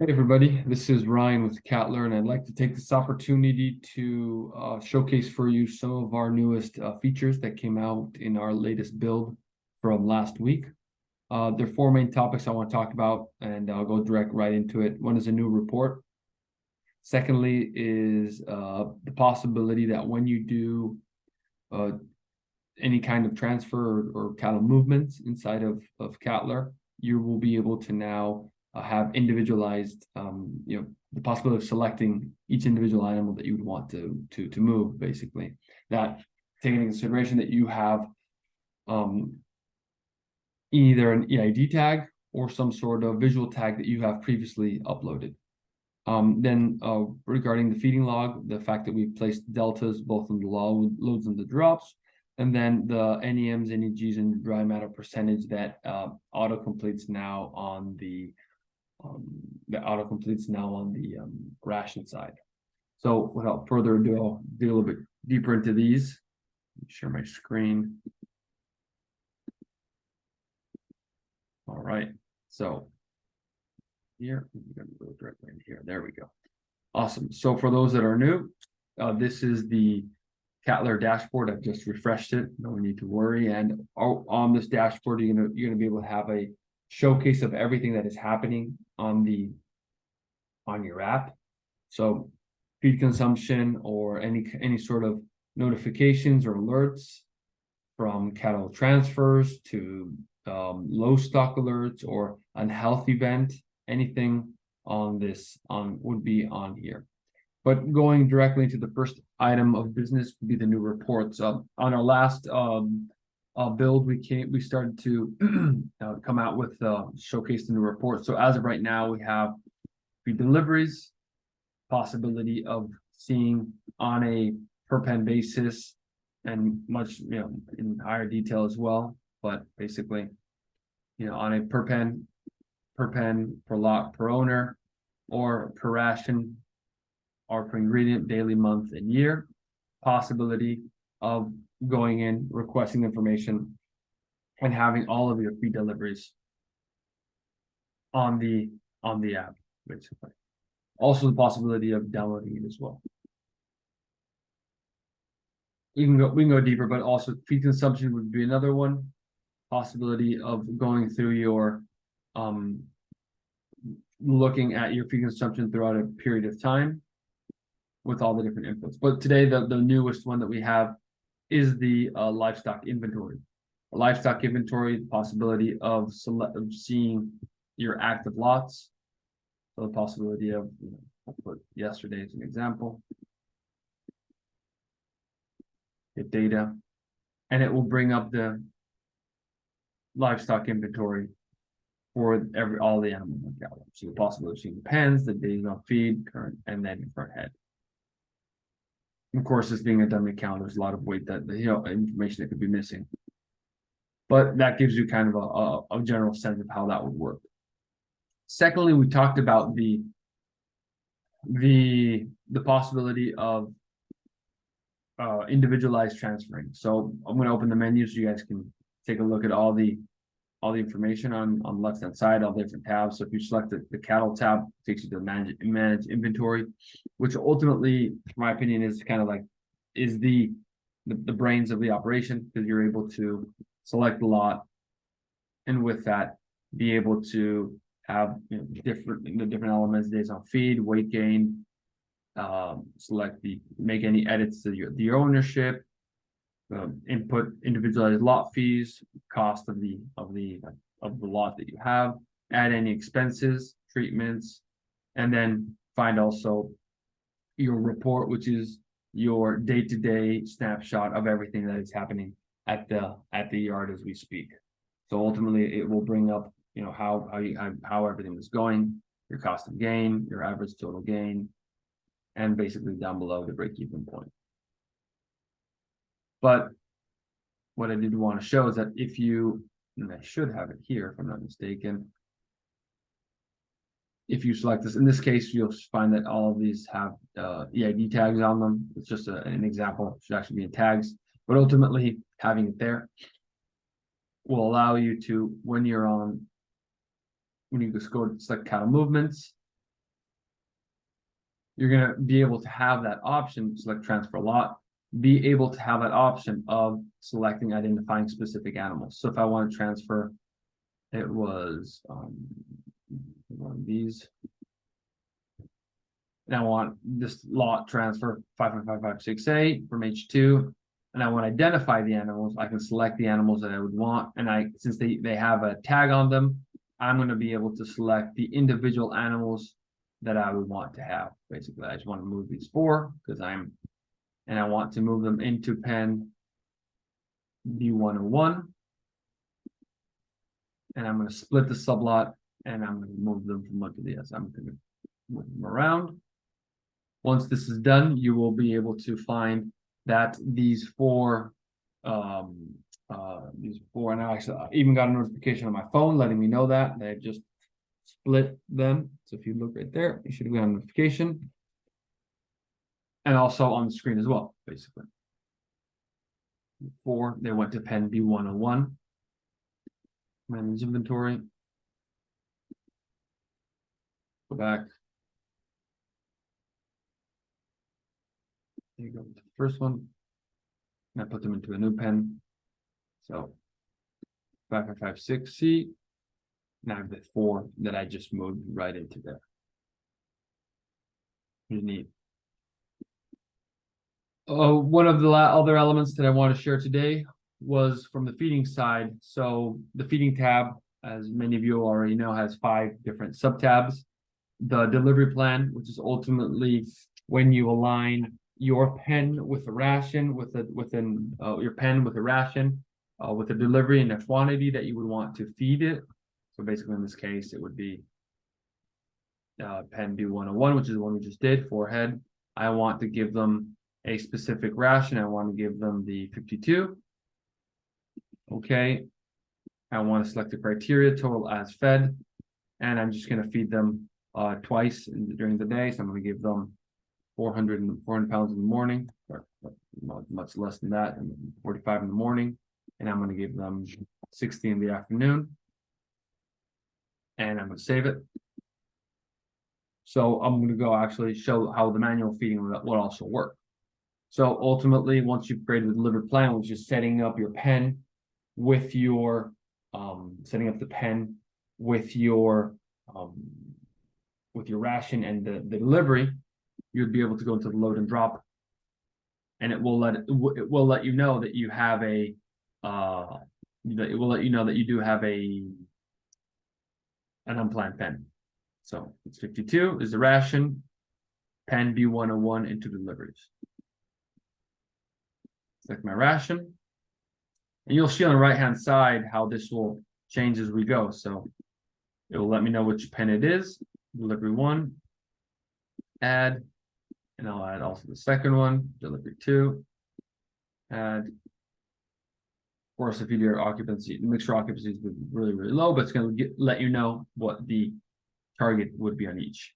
Hey everybody, this is Ryan with Catler, and I'd like to take this opportunity to showcase for you some of our newest features that came out in our latest build from last week. There are four main topics I want to talk about, and I'll go right into it. One is a new report. Secondly is the possibility that when you do any kind of transfer or cattle movements inside of Catler, you will be able to now have individualized, the possibility of selecting each individual animal that you would want to move, basically. That taking into consideration that you have either an EID tag or some sort of visual tag that you have previously uploaded. Then regarding the feeding log, the fact that we've placed deltas both on the loads and the drops, and then the NEMs, NEGs, and dry matter percentage that autocompletes now on the ration side. So without further ado, I'll dig a little bit deeper into these. Share my screen. All right, so here, we're going to go directly in here. There we go. Awesome. So for those that are new, this is the Catler dashboard. I've just refreshed it. No need to worry. And on this dashboard, you're gonna be able to have a showcase of everything that is happening on your app. So feed consumption or any sort of notifications or alerts from cattle transfers to low stock alerts or unhealth event, anything would be on here. But going directly into the first item of business would be the new reports. On our last build, we started to come out with showcase the new report. So as of right now, we have feed deliveries, possibility of seeing on a per pen basis, and much in higher detail as well. But basically, on a per pen, per lot, per owner, or per ration, or per ingredient, daily, month, and year. Possibility of going in, requesting information, and having all of your feed deliveries on the app, basically. Also the possibility of downloading it as well. We can go deeper, but also feed consumption would be another one. Possibility of going through your looking at your feed consumption throughout a period of time with all the different inputs. But today, the newest one that we have is the livestock inventory. A livestock inventory, the possibility of seeing your active lots. So the possibility of, I'll put yesterday as an example. Get data, and it will bring up the livestock inventory for all the animals in the cattle. So the possibility of seeing the pens, the days on feed, current, and then front head. Of course, this being a dummy count, there's a lot of weight that information that could be missing. But that gives you kind of a general sense of how that would work. Secondly, we talked about the possibility of individualized transferring. So I'm going to open the menu so you guys can take a look at all the information on the left hand side, all the different tabs. So if you select the cattle tab, it takes you to manage inventory, which ultimately, in my opinion, is kind of like the brains of the operation, because you're able to select the lot, and with that, be able to have different elements, days on feed, weight gain, make any edits to your ownership, input individualized lot fees, cost of the lot that you have, add any expenses, treatments, and then find also your report, which is your day-to-day snapshot of everything that is happening at the yard as we speak. So ultimately, it will bring up how everything is going, your cost of gain, your average total gain, and basically down below the break-even point. But what I did want to show is that if you, and I should have it here if I'm not mistaken, if you select this, in this case, you'll find that all of these have EID tags on them. It's just an example. It should actually be in tags, but ultimately having it there will allow you to, when you just go to select cattle movements, you're going to be able to have that option, select transfer lot, be able to have that option of selecting identifying specific animals. So if I want to transfer, it was one of these, and I want this lot transfer 555568 from H2, and I want to identify the animals. I can select the animals that I would want, and since they have a tag on them, I'm going to be able to select the individual animals that I would want to have. Basically, I just want to move these four because and I want to move them into pen B101, and I'm going to split the sublot, and I'm going to move them from one to the other. I'm going to move them around. Once this is done, you will be able to find that these four, and I actually even got a notification on my phone letting me know that they've just split them. So if you look right there, you should get a notification, and also on the screen as well, basically. Four, they went to pen B101. Manage inventory. Go back. There you go, the first one. And I put them into a new pen. So 5556C. Now I have the four that I just moved right into there. Pretty neat. One of the other elements that I want to share today was from the feeding side. So the feeding tab, as many of you already know, has 5 different sub-tabs. The delivery plan, which is ultimately when you align your pen with a ration, your pen with a ration, with a delivery and a quantity that you would want to feed it. So basically, in this case, it would be pen B101, which is the one we just did, 4 head. I want to give them a specific ration. I want to give them the 52. Okay. I want to select the criteria, total as fed, and I'm just going to feed them twice during the day. So I'm going to give them 400 pounds in the morning, or much less than that, and 45 in the morning. And I'm going to give them 60 in the afternoon. And I'm going to save it. So I'm going to go actually show how the manual feeding will also work. So ultimately, once you've created the delivered plan, which is setting up your pen with your setting up the pen with your ration and the delivery, you'd be able to go into the load and drop, and it will let you know that you have a it will let you know that you do have an unplanned pen. So it's 52 is the ration, pen B101 into deliveries. Select my ration, and you'll see on the right hand side how this will change as we go. So it will let me know which pen it is. Delivery 1, add, and I'll add also the second one. Delivery 2, add. Of course, if you do your occupancy, make sure occupancy is really, really low, but it's going to let you know what the target would be on each.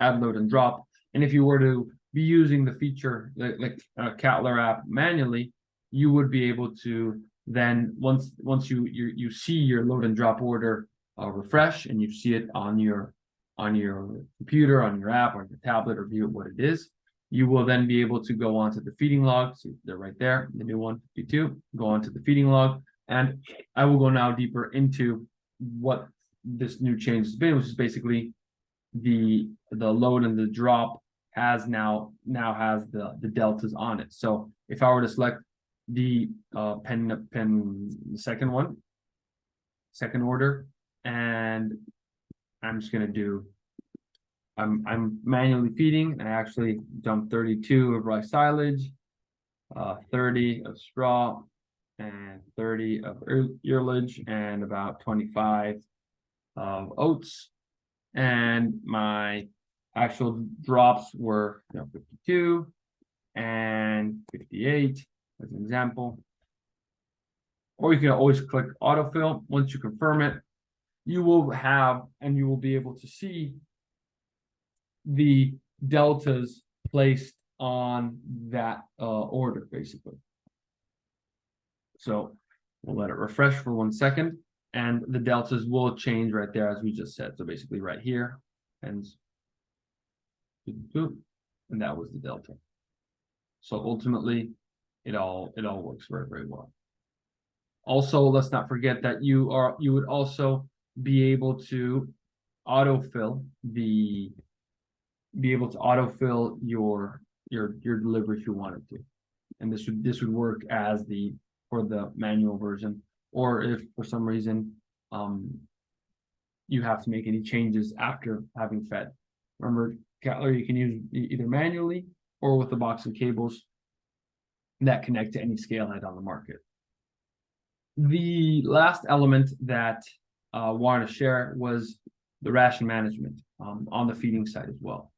Add, load, and drop. And if you were to be using the feature like Cattler app manually, you would be able to then once you see your load and drop order refresh, and you see it on your computer, on your app, or your tablet, or view what it is, you will then be able to go onto the feeding log. So they're right there, the new 152. Go onto the feeding log, and I will go now deeper into what this new change has been, which is basically the load and the drop has now has the deltas on it. So if I were to select the pen second one, second order, and I'm just gonna do I'm manually feeding, and I actually dump 32 of rice silage, 30 of straw, and 30 of earlage, and about 25 of oats. And my actual drops were 52 and 58 as an example. Or you can always click autofill. Once you confirm it, you will be able to see the deltas placed on that order, basically. So we'll let it refresh for 1 second, and the deltas will change right there as we just said. So basically right here, and and that was the delta. So ultimately, it all works very, very well. Also, let's not forget that you would also be able to autofill your delivery if you wanted to. And this would work as for the manual version, or if for some reason you have to make any changes after having fed. Remember, Cattler you can use either manually or with a box of cables that connect to any scale head on the market. The last element that I wanted to share was the ration management on the feeding side as well.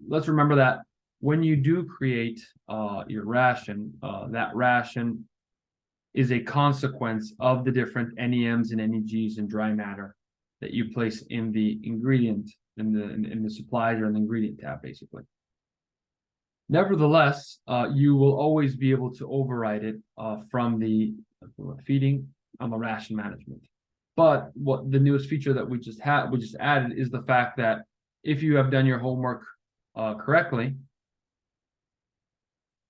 Let's remember that when you do create your ration, that ration is a consequence of the different NEMs and NEGs and dry matter that you place in the ingredient, in the supplies or in the ingredient tab, basically. Nevertheless, you will always be able to override it from the feeding on the ration management. But what the newest feature that we just added is the fact that if you have done your homework correctly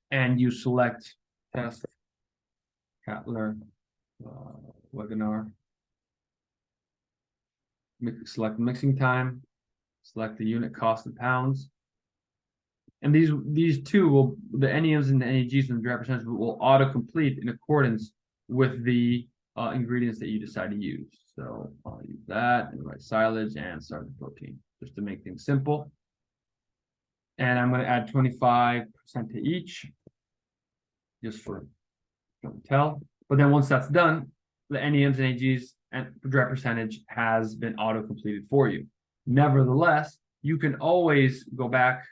and you select test Cattler webinar, select mixing time, select the unit cost in pounds, and these two will, the NEMs and the NEGs and the dry percentage will autocomplete in accordance with the ingredients that you decide to use. So I'll use that and write silage and starting protein just to make things simple. And I'm going to add 25% to each, just for don't tell. But then once that's done, the NEMs and NEGs and dry percentage has been auto-completed for you. Nevertheless, you can always go back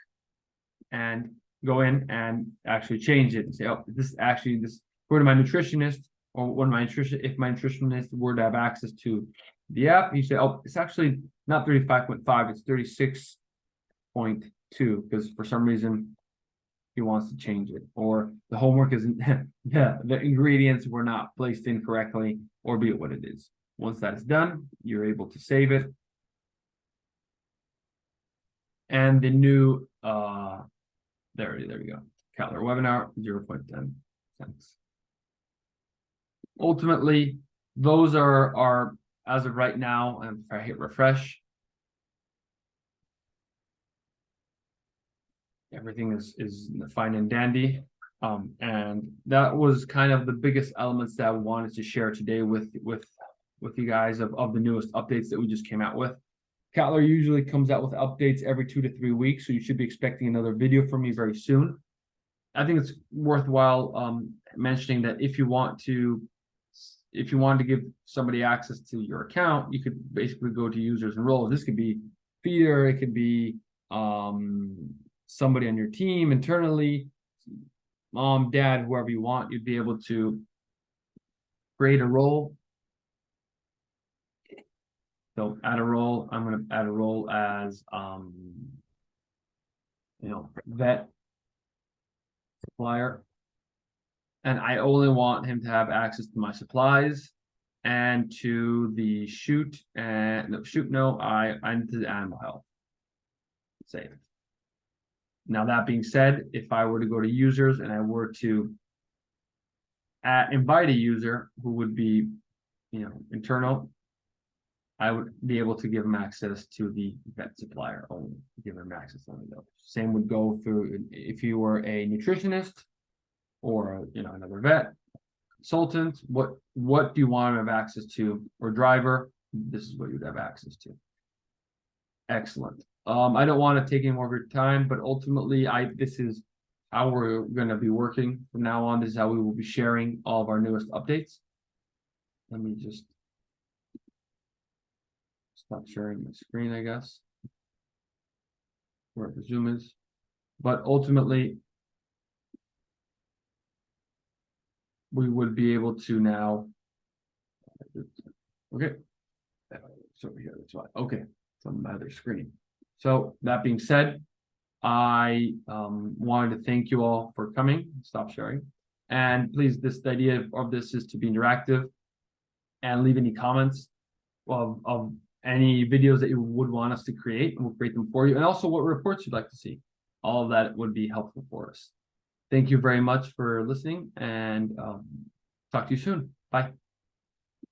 and go in and actually change it and say, oh, this go to my nutritionist, or if my nutritionist were to have access to the app, you say, oh, it's actually not 35.5, it's 36.2, because for some reason he wants to change it, or the homework isn't the ingredients were not placed in correctly, or be it what it is. Once that is done, you're able to save it. And the new there we go. Cattler webinar 0.10 cents. Ultimately, those are as of right now, and if I hit refresh, everything is fine and dandy. And that was kind of the biggest elements that I wanted to share today with you guys of the newest updates that we just came out with. Cattler usually comes out with updates every 2 to 3 weeks, so you should be expecting another video from me very soon. I think it's worthwhile mentioning that if you wanted to give somebody access to your account, you could basically go to users and roles. This could be feeder, it could be somebody on your team internally, mom, dad, whoever you want. You'd be able to create a role. So add a role. I'm going to add a role as vet supplier, and I only want him to have access to my supplies and to the shoot and and to the animal health. Save. Now that being said, if I were to go to users and I were to invite a user who would be internal, I would be able to give them access to the vet supplier only, give them access only those. Same would go through if you were a nutritionist or another vet consultant. What do you want to have access to, or driver? This is what you'd have access to. Excellent. I don't want to take any more of your time, but ultimately, this is how we're going to be working from now on. This is how we will be sharing all of our newest updates. Let me just stop sharing my screen, I guess, where the Zoom is. But ultimately, we would be able to now. Okay, so here, that's why. Okay, it's on my other screen. So that being said, I wanted to thank you all for coming. Stop sharing, and please, the idea of this is to be interactive and leave any comments of any videos that you would want us to create, and we'll create them for you. And also what reports you'd like to see. All of that would be helpful for us. Thank you very much for listening, and talk to you soon. Bye.